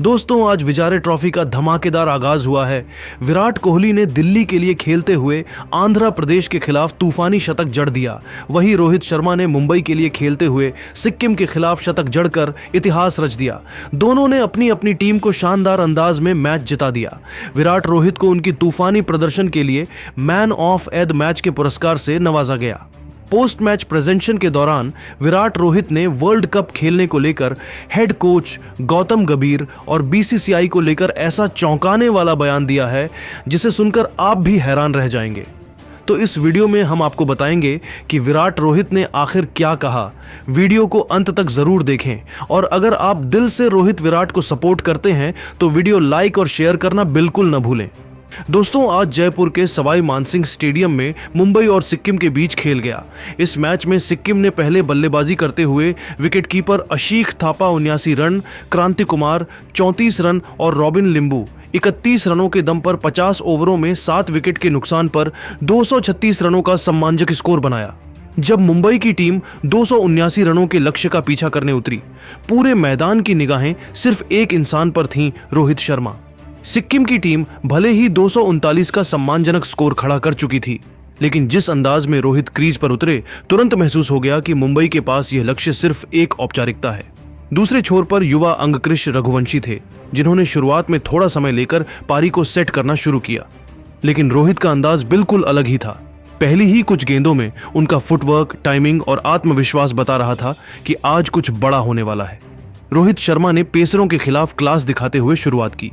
दोस्तों, आज विजय ट्रॉफी का धमाकेदार आगाज हुआ है। विराट कोहली ने दिल्ली के लिए खेलते हुए आंध्र प्रदेश के खिलाफ तूफानी शतक जड़ दिया। वहीं रोहित शर्मा ने मुंबई के लिए खेलते हुए सिक्किम के खिलाफ शतक जड़कर इतिहास रच दिया। दोनों ने अपनी अपनी टीम को शानदार अंदाज में मैच जिता दिया। विराट रोहित को उनकी तूफानी प्रदर्शन के लिए मैन ऑफ द मैच के पुरस्कार से नवाजा गया। पोस्ट मैच प्रेजेंटेशन के दौरान विराट रोहित ने वर्ल्ड कप खेलने को लेकर हेड कोच गौतम गंभीर और बीसीसीआई को लेकर ऐसा चौंकाने वाला बयान दिया है जिसे सुनकर आप भी हैरान रह जाएंगे। तो इस वीडियो में हम आपको बताएंगे कि विराट रोहित ने आखिर क्या कहा। वीडियो को अंत तक जरूर देखें और अगर आप दिल से रोहित विराट को सपोर्ट करते हैं तो वीडियो लाइक और शेयर करना बिल्कुल न भूलें। दोस्तों, आज जयपुर के सवाई मानसिंह स्टेडियम में मुंबई और सिक्किम के बीच खेल गया। इस मैच में सिक्किम ने पहले बल्लेबाजी करते हुए विकेटकीपर अशीख थापा 79 रन, क्रांति कुमार 34 रन और रॉबिन लिंबू 31 रनों के दम पर 50 ओवरों में 7 विकेट के नुकसान पर 236 रनों का सम्मानजनक स्कोर बनाया। जब मुंबई की टीम 279 रनों के लक्ष्य का पीछा करने उतरी, पूरे मैदान की निगाहें सिर्फ एक इंसान पर थीं, रोहित शर्मा। सिक्किम की टीम भले ही 239 का सम्मानजनक स्कोर खड़ा कर चुकी थी, लेकिन जिस अंदाज में रोहित क्रीज पर उतरे, तुरंत महसूस हो गया कि मुंबई के पास यह लक्ष्य सिर्फ एक औपचारिकता है। दूसरे छोर पर युवा अंगकृश रघुवंशी थे, जिन्होंने शुरुआत में थोड़ा समय लेकर पारी को सेट करना शुरू किया, लेकिन रोहित का अंदाज बिल्कुल अलग ही था। पहली ही कुछ गेंदों में उनका फुटवर्क, टाइमिंग और आत्मविश्वास बता रहा था कि आज कुछ बड़ा होने वाला है। रोहित शर्मा ने पेसरों के खिलाफ क्लास दिखाते हुए शुरुआत की।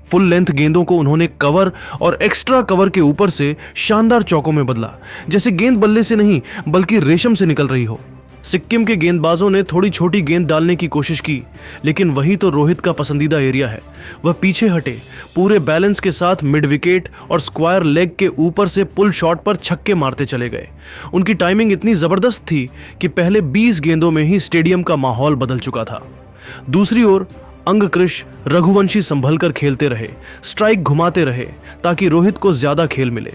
फुल लेंथ गेंदों को उन्होंने कवर और एक्स्ट्रा कवर के ऊपर से शानदार चौकों में बदला, जैसे गेंद बल्ले से नहीं बल्कि रेशम से निकल रही हो। सिक्किम के गेंदबाजों ने थोड़ी छोटी गेंद डालने की कोशिश की, लेकिन वही तो रोहित का पसंदीदा एरिया है। वह पीछे हटे, पूरे बैलेंस के साथ मिड विकेट और स्क्वायर लेग के ऊपर से पुल शॉट पर छक्के मारते चले गए। उनकी टाइमिंग इतनी जबरदस्त थी कि पहले 20 गेंदों में ही स्टेडियम का माहौल बदल चुका था। दूसरी ओर अंगकृश रघुवंशी संभलकर खेलते रहे, स्ट्राइक घुमाते रहे ताकि रोहित को ज्यादा खेल मिले।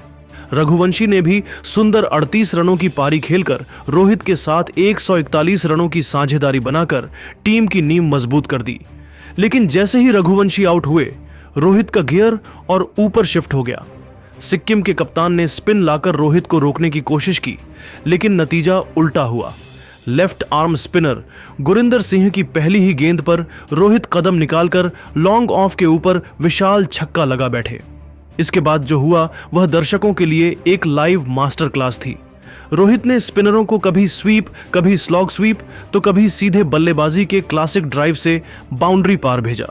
रघुवंशी ने भी सुंदर 38 रनों की पारी खेलकर रोहित के साथ 141 रनों की साझेदारी बनाकर टीम की नींव मजबूत कर दी। लेकिन जैसे ही रघुवंशी आउट हुए, रोहित का गियर और ऊपर शिफ्ट हो गया। सिक्किम के कप्तान ने स्पिन लाकर रोहित को रोकने की कोशिश की, लेकिन नतीजा उल्टा हुआ। Left arm spinner Gurinder Singh की पहली ही गेंद पर रोहित कदम निकालकर लॉन्ग ऑफ के ऊपर विशाल छक्का लगा बैठे। इसके बाद जो हुआ वह दर्शकों के लिए एक लाइव मास्टर क्लास थी। रोहित ने स्पिनरों को कभी स्वीप, कभी स्लॉग स्वीप तो कभी सीधे बल्लेबाजी के क्लासिक ड्राइव से बाउंड्री पार भेजा।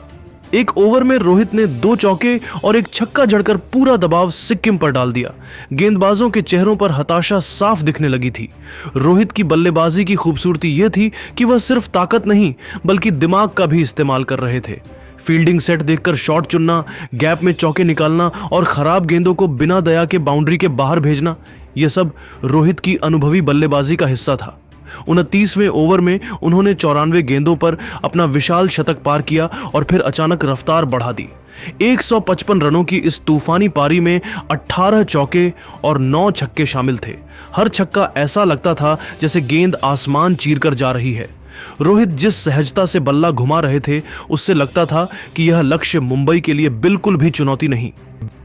एक ओवर में रोहित ने 2 चौके और एक छक्का जड़कर पूरा दबाव सिक्किम पर डाल दिया। गेंदबाजों के चेहरों पर हताशा साफ दिखने लगी थी। रोहित की बल्लेबाजी की खूबसूरती यह थी कि वह सिर्फ ताकत नहीं बल्कि दिमाग का भी इस्तेमाल कर रहे थे। फील्डिंग सेट देखकर शॉट चुनना, गैप में चौके निकालना और खराब गेंदों को बिना दया के बाउंड्री के बाहर भेजना, यह सब रोहित की अनुभवी बल्लेबाजी का हिस्सा था। 29वें ओवर में उन्होंने 94 गेंदों पर अपना विशाल शतक पार किया और फिर अचानक रफ्तार बढ़ा दी। 155 रनों की इस तूफानी पारी में 18 चौके और 9 छक्के शामिल थे। हर छक्का ऐसा लगता था जैसे गेंद आसमान चीरकर जा रही है। रोहित जिस सहजता से बल्ला घुमा रहे थे, उससे लगता था कि यह लक्ष्य मुंबई के लिए बिल्कुल भी चुनौती नहीं।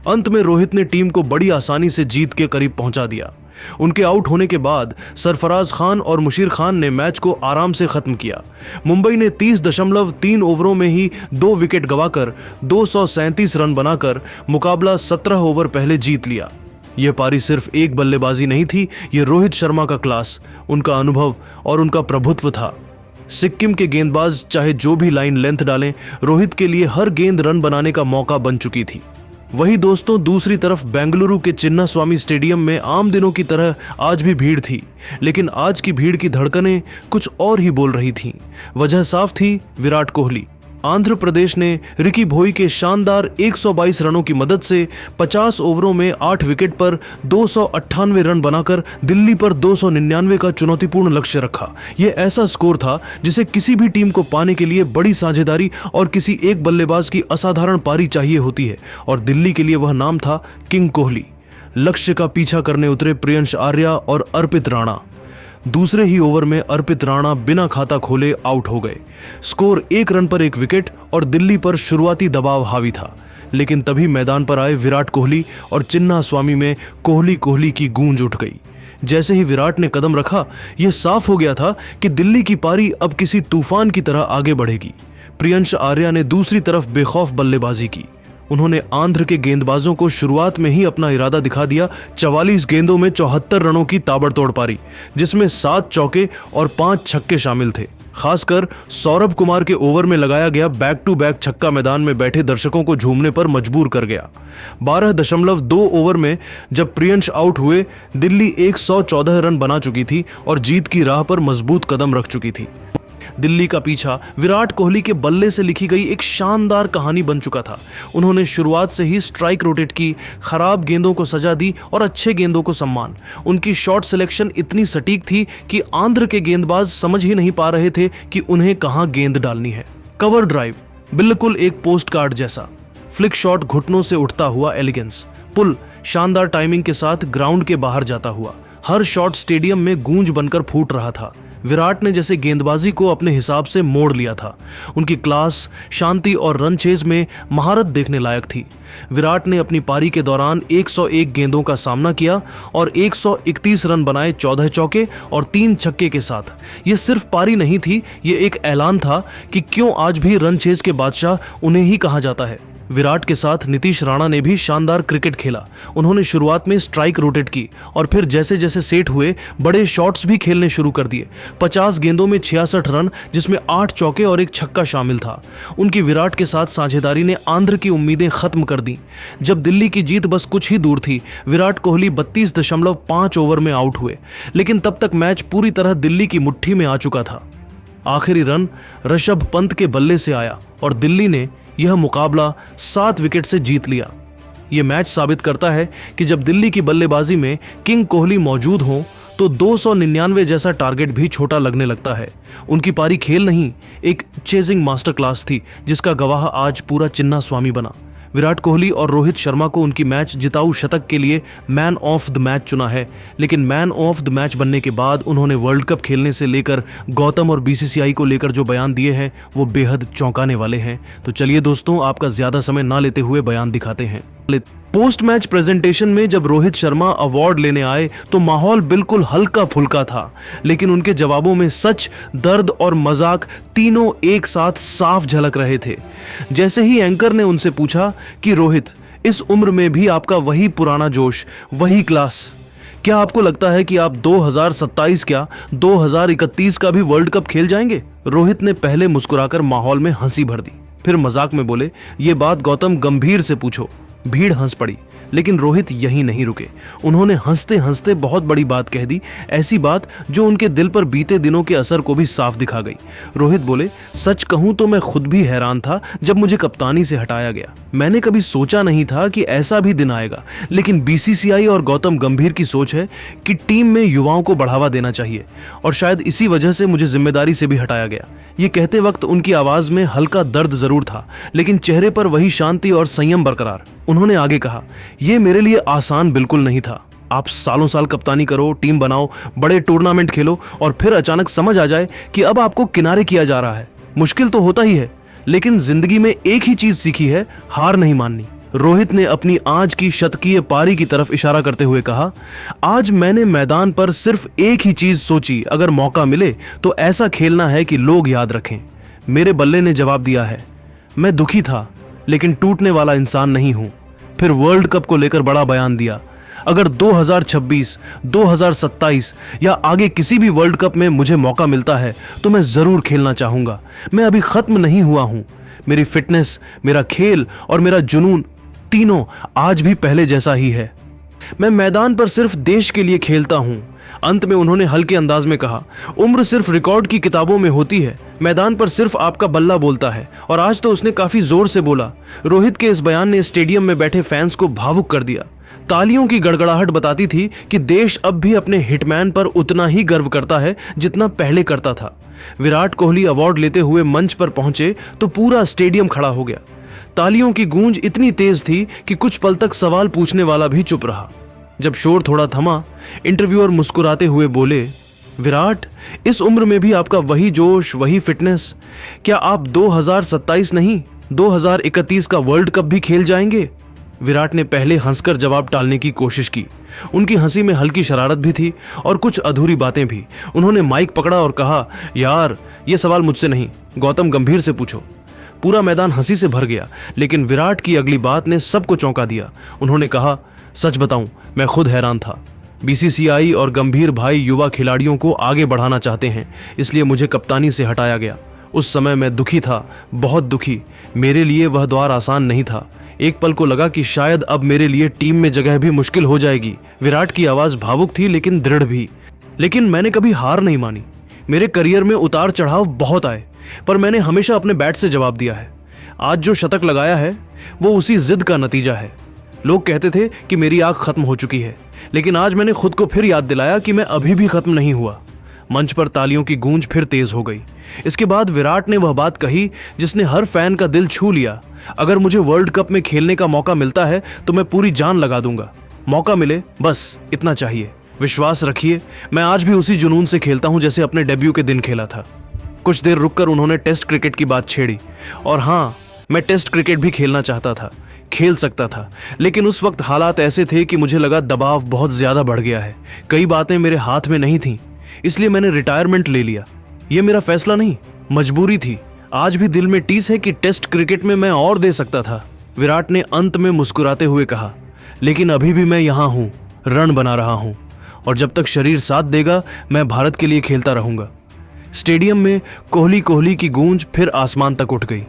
अंत में रोहित ने टीम को बड़ी आसानी से जीत के करीब पहुंचा दिया। उनके आउट होने के बाद सरफराज खान और मुशीर खान ने मैच को आराम से खत्म किया। मुंबई ने 30.3 ओवरों में ही 2 विकेट गंवाकर 237 रन बनाकर मुकाबला 17 ओवर पहले जीत लिया। यह पारी सिर्फ एक बल्लेबाजी नहीं थी, यह रोहित शर्मा का क्लास, उनका अनुभव और उनका प्रभुत्व था। सिक्किम के गेंदबाज चाहे जो भी लाइन लेंथ डालें, रोहित के लिए हर गेंद रन बनाने का मौका बन चुकी थी। वही दोस्तों, दूसरी तरफ बेंगलुरु के चिन्नास्वामी स्टेडियम में आम दिनों की तरह आज भी भीड़ थी, लेकिन आज की भीड़ की धड़कनें कुछ और ही बोल रही थीं। वजह साफ थी, विराट कोहली। आंध्र प्रदेश ने रिकी भोई के शानदार 122 रनों की मदद से 50 ओवरों में 8 विकेट पर 298 रन बनाकर दिल्ली पर 299 का चुनौतीपूर्ण लक्ष्य रखा। यह ऐसा स्कोर था जिसे किसी भी टीम को पाने के लिए बड़ी साझेदारी और किसी एक बल्लेबाज की असाधारण पारी चाहिए होती है, और दिल्ली के लिए वह नाम था किंग कोहली। लक्ष्य का पीछा करने उतरे प्रियंश आर्या और अर्पित राणा। दूसरे ही ओवर में अर्पित राणा बिना खाता खोले आउट हो गए। स्कोर 1 रन पर 1 विकेट और दिल्ली पर शुरुआती दबाव हावी था। लेकिन तभी मैदान पर आए विराट कोहली और चिन्ना स्वामी में कोहली कोहली की गूंज उठ गई। जैसे ही विराट ने कदम रखा, यह साफ हो गया था कि दिल्ली की पारी अब किसी तूफान की तरह आगे बढ़ेगी। प्रियंश आर्या ने दूसरी तरफ बेखौफ बल्लेबाजी की। उन्होंने आंध्र के गेंदबाजों को शुरुआत में ही अपना इरादा दिखा दिया। 44 गेंदों में 74 रनों की ताबड़तोड़ पारी, जिसमें 7 चौके और 5 छक्के शामिल थे। खासकर सौरभ कुमार के ओवर में लगाया गया बैक टू बैक छक्का मैदान में बैठे दर्शकों को झूमने पर मजबूर कर गया। 12.2 ओवर में जब प्रियंश आउट हुए, दिल्ली 114 रन बना चुकी थी और जीत की राह पर मजबूत कदम रख चुकी थी। दिल्ली का पीछा विराट कोहली के बल्ले से लिखी गई एक शानदार कहानी बन चुका था। उन्होंने शुरुआत से ही स्ट्राइक रोटेट की, खराब गेंदों को सजा दी और अच्छे गेंदों को सम्मान। उनकी शॉट सिलेक्शन इतनी सटीक थी कि आंध्र के गेंदबाज समझ ही नहीं पा रहे थे कि उन्हें कहां गेंद डालनी है। कवर ड्राइव बिल्कुल एक पोस्ट कार्ड जैसा, फ्लिक शॉट घुटनों से उठता हुआ एलिगेंस, पुल शानदार टाइमिंग के साथ ग्राउंड के बाहर जाता हुआ। हर शॉट स्टेडियम में गूंज बनकर फूट रहा था। विराट ने जैसे गेंदबाजी को अपने हिसाब से मोड़ लिया था। उनकी क्लास, शांति और रन चेज में महारत देखने लायक थी। विराट ने अपनी पारी के दौरान 101 गेंदों का सामना किया और 131 रन बनाए 14 चौके और 3 छक्के के साथ। ये सिर्फ पारी नहीं थी, ये एक ऐलान था कि क्यों आज भी रन चेज के बादशाह उन्हें ही कहा जाता है। विराट के साथ नीतीश राणा ने भी शानदार क्रिकेट खेला। उन्होंने शुरुआत में स्ट्राइक रोटेट की और फिर जैसे जैसे सेट हुए, बड़े शॉट्स भी खेलने शुरू कर दिए। 50 गेंदों में 66 रन, जिसमें 8 चौके और 1 छक्का शामिल था। उनकी विराट के साथ साझेदारी ने आंध्र की उम्मीदें खत्म कर दी। जब दिल्ली की जीत बस कुछ ही दूर थी, विराट कोहली 32.5 ओवर में आउट हुए, लेकिन तब तक मैच पूरी तरह दिल्ली की मुट्ठी में आ चुका था। आखिरी रन ऋषभ पंत के बल्ले से आया और दिल्ली ने यह मुकाबला 7 विकेट से जीत लिया। यह मैच साबित करता है कि जब दिल्ली की बल्लेबाजी में किंग कोहली मौजूद हों तो 299 जैसा टारगेट भी छोटा लगने लगता है। उनकी पारी खेल नहीं, एक चेजिंग मास्टर क्लास थी, जिसका गवाह आज पूरा चिन्ना स्वामी बना। विराट कोहली और रोहित शर्मा को उनकी मैच जिताऊ शतक के लिए मैन ऑफ द मैच चुना है, लेकिन मैन ऑफ द मैच बनने के बाद उन्होंने वर्ल्ड कप खेलने से लेकर गौतम और बीसीसीआई को लेकर जो बयान दिए हैं वो बेहद चौंकाने वाले हैं। तो चलिए दोस्तों, आपका ज्यादा समय ना लेते हुए बयान दिखाते हैं। पोस्ट मैच प्रेजेंटेशन में जब रोहित शर्मा अवार्ड लेने आए तो माहौल बिल्कुल हल्का फुल्का था, लेकिन उनके जवाबों में सच, दर्द और मजाक तीनों एक साथ साफ झलक रहे थे। जैसे ही एंकर ने उनसे पूछा कि रोहित, इस उम्र में भी आपका वही पुराना जोश, वही क्लास, क्या आपको लगता है कि आप 2027 क्या 2031 का भी वर्ल्ड कप खेल जाएंगे? रोहित ने पहले मुस्कुराकर माहौल में हंसी भर दी, फिर मजाक में बोले, ये बात गौतम गंभीर से पूछो। भीड़ हंस पड़ी, लेकिन रोहित यहीं नहीं रुके। उन्होंने हंसते हंसते बहुत बड़ी बात कह दी, ऐसी बात जो उनके दिल पर बीते दिनों के असर को भी साफ दिखा गई। रोहित बोले, सच कहूं तो मैं खुद भी हैरान था जब मुझे कप्तानी से हटाया गया। मैंने कभी सोचा नहीं था कि ऐसा भी दिन आएगा, लेकिन बीसीसीआई और गौतम गंभीर की सोच है कि टीम में युवाओं को बढ़ावा देना चाहिए और शायद इसी वजह से मुझे जिम्मेदारी से भी हटाया गया। ये कहते वक्त उनकी आवाज में हल्का दर्द जरूर था, लेकिन चेहरे पर वही शांति और संयम बरकरार। उन्होंने आगे कहा, यह मेरे लिए आसान बिल्कुल नहीं था। आप सालों साल कप्तानी करो, टीम बनाओ, बड़े टूर्नामेंट खेलो और फिर अचानक समझ आ जाए कि अब आपको किनारे किया जा रहा है। मुश्किल तो होता ही है, लेकिन जिंदगी में एक ही चीज सीखी है, हार नहीं माननी। रोहित ने अपनी आज की शतकीय पारी की तरफ इशारा करते हुए कहा, आज मैंने मैदान पर सिर्फ एक ही चीज सोची, अगर मौका मिले तो ऐसा खेलना है कि लोग याद रखें। मेरे बल्ले ने जवाब दिया है, मैं दुखी था लेकिन टूटने वाला इंसान नहीं हूं। फिर वर्ल्ड कप को लेकर बड़ा बयान दिया, अगर 2026, 2027 या आगे किसी भी वर्ल्ड कप में मुझे मौका मिलता है तो मैं जरूर खेलना चाहूंगा। मैं अभी खत्म नहीं हुआ हूं। मेरी फिटनेस, मेरा खेल और मेरा जुनून तीनों आज भी पहले जैसा ही है। मैं मैदान पर सिर्फ देश के लिए खेलता हूं। अंत में उन्होंने हल्के अंदाज में कहा, उम्र सिर्फ रिकॉर्ड की किताबों में होती है, मैदान पर सिर्फ आपका बल्ला बोलता है। और आज तो उसने काफी जोर से बोला। रोहित के इस बयान ने स्टेडियम में बैठे फैंस को भावुक कर दिया। तालियों की गड़गड़ाहट बताती थी कि देश अब भी अपने हिटमैन पर उतना ही गर्व करता है जितना पहले करता था। विराट कोहली अवार्ड लेते हुए मंच पर पहुंचे तो पूरा स्टेडियम खड़ा हो गया। तालियों की गूंज इतनी तेज थी कि कुछ पल तक सवाल पूछने वाला भी चुप रहा। जब शोर थोड़ा थमा, इंटरव्यूअर मुस्कुराते हुए बोले, विराट, इस उम्र में भी आपका वही जोश, वही फिटनेस। क्या आप 2027 नहीं 2031 का वर्ल्ड कप भी खेल जाएंगे? विराट ने पहले हंसकर जवाब टालने की कोशिश की। उनकी हंसी में हल्की शरारत भी थी और कुछ अधूरी बातें भी। उन्होंने माइक पकड़ा और कहा, यार ये सवाल मुझसे नहीं, गौतम गंभीर से पूछो। पूरा मैदान हंसी से भर गया, लेकिन विराट की अगली बात ने सबको चौंका दिया। उन्होंने कहा, सच बताऊं, मैं खुद हैरान था। बीसीसीआई और गंभीर भाई युवा खिलाड़ियों को आगे बढ़ाना चाहते हैं, इसलिए मुझे कप्तानी से हटाया गया। उस समय मैं दुखी था, बहुत दुखी। मेरे लिए वह द्वार आसान नहीं था। एक पल को लगा कि शायद अब मेरे लिए टीम में जगह भी मुश्किल हो जाएगी। विराट की आवाज भावुक थी लेकिन दृढ़ भी। लेकिन मैंने कभी हार नहीं मानी। मेरे करियर में उतार चढ़ाव बहुत आए, पर मैंने हमेशा अपने बैट से जवाब दिया है। आज जो शतक लगाया है वो उसी जिद का नतीजा है। लोग कहते थे कि मेरी आग खत्म हो चुकी है, लेकिन आज मैंने खुद को फिर याद दिलाया कि मैं अभी भी खत्म नहीं हुआ। मंच पर तालियों की गूंज फिर तेज हो गई। इसके बाद विराट ने वह बात कही जिसने हर फैन का दिल छू लिया। अगर मुझे वर्ल्ड कप में खेलने का मौका मिलता है तो मैं पूरी जान लगा दूंगा। मौका मिले, बस इतना चाहिए। विश्वास रखिए, मैं आज भी उसी जुनून से खेलता हूं जैसे अपने डेब्यू के दिन खेला था। कुछ देर रुककर उन्होंने टेस्ट क्रिकेट की बात छेड़ी। और हाँ, मैं टेस्ट क्रिकेट भी खेलना चाहता था, खेल सकता था, लेकिन उस वक्त हालात ऐसे थे कि मुझे लगा दबाव बहुत ज्यादा बढ़ गया है। कई बातें मेरे हाथ में नहीं थीं, इसलिए मैंने रिटायरमेंट ले लिया। यह मेरा फैसला नहीं, मजबूरी थी। आज भी दिल में टीस है कि टेस्ट क्रिकेट में मैं और दे सकता था। विराट ने अंत में मुस्कुराते हुए कहा, लेकिन अभी भी मैं यहाँ हूँ, रण बना रहा हूँ, और जब तक शरीर साथ देगा मैं भारत के लिए खेलता रहूंगा। स्टेडियम में कोहली कोहली की गूंज फिर आसमान तक उठ गई।